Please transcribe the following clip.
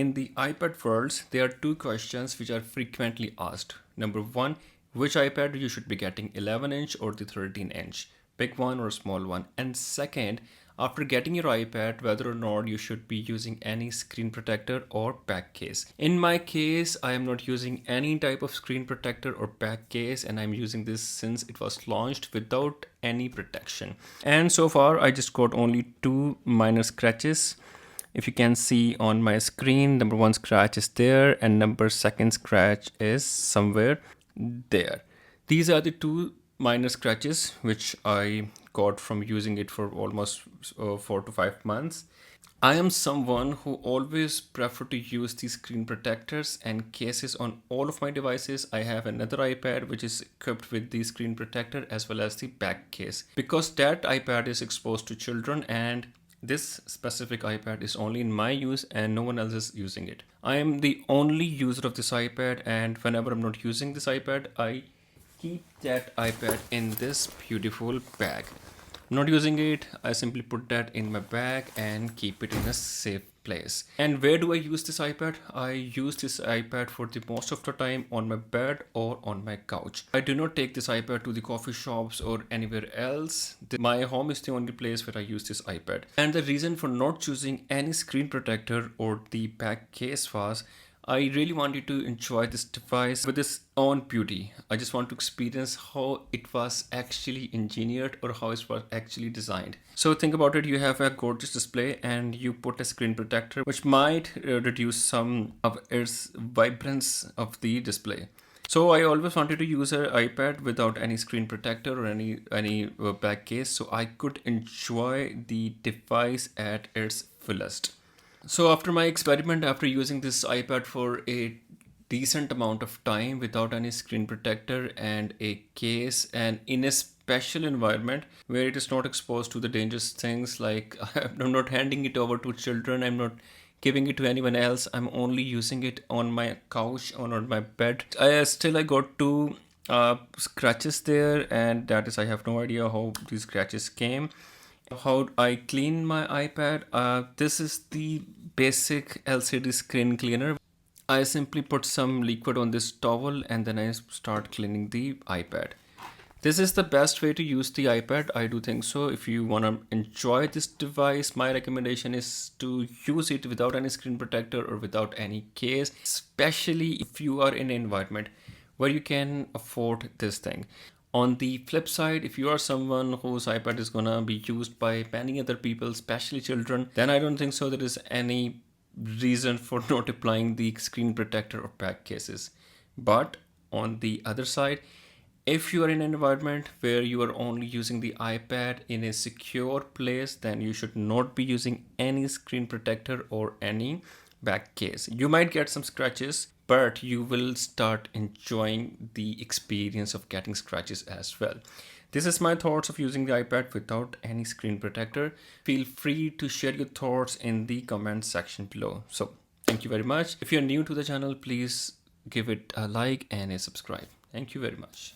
In the iPad worlds, there are two questions which are frequently asked. Number one, which iPad you should be getting, 11-inch or the 13-inch, big one or small one? And second, after getting your iPad, whether or not you should be using any screen protector or back case. In my case, I am not using any type of screen protector or back case, and I'm using this since it was launched without any protection. And so far, I just got only two minor scratches. If you can see on my screen, number one scratch is there and number second scratch is somewhere there. These are the two minor scratches which I got from using it for almost 4 to 5 months. I am someone who always prefer to use these screen protectors and cases on all of my devices. I have another iPad which is equipped with the screen protector as well as the back case, because that iPad is exposed to children and this specific iPad is only in my use and no one else is using it. I am the only user of this iPad, and whenever I'm not using this iPad, I keep that iPad in this beautiful bag. I'm not using it, I simply put that in my bag and keep it in a safe place. And where do I use this iPad? I use this iPad for the most of the time on my bed or on my couch. I do not take this iPad to the coffee shops or anywhere else. My home is the only place where I use this iPad. And the reason for not choosing any screen protector or the back case was I really wanted to enjoy this device with its own beauty. I just want to experience how it was actually engineered or how it was actually designed. So think about it, you have a gorgeous display and you put a screen protector which might reduce some of its vibrance of the display. So I always wanted to use an iPad without any screen protector or any back case, so I could enjoy the device at its fullest. So after my experiment, after using this iPad for a decent amount of time without any screen protector and a case and in a special environment where it is not exposed to the dangerous things, like I'm not handing it over to children, I'm not giving it to anyone else, I'm only using it on my couch or on my bed. I got two scratches there, and that is, I have no idea how these scratches came. How I clean my iPad? This is the basic LCD screen cleaner. I simply put some liquid on this towel and then I start cleaning the iPad. This is the best way to use the iPad, I do think so. If you want to enjoy this device, my recommendation is to use it without any screen protector or without any case, especially if you are in an environment where you can afford this thing. On the flip side, if you are someone whose iPad is gonna be used by many other people, especially children, then I don't think so there is any reason for not applying the screen protector or back cases. But on the other side, if you are in an environment where you are only using the iPad in a secure place, then you should not be using any screen protector or any back case. You might get some scratches, but you will start enjoying the experience of getting scratches as well. This is my thoughts of using the iPad without any screen protector. Feel free to share your thoughts in the comment section below. So thank you very much. If you're new to the channel, please give it a like and a subscribe. Thank you very much.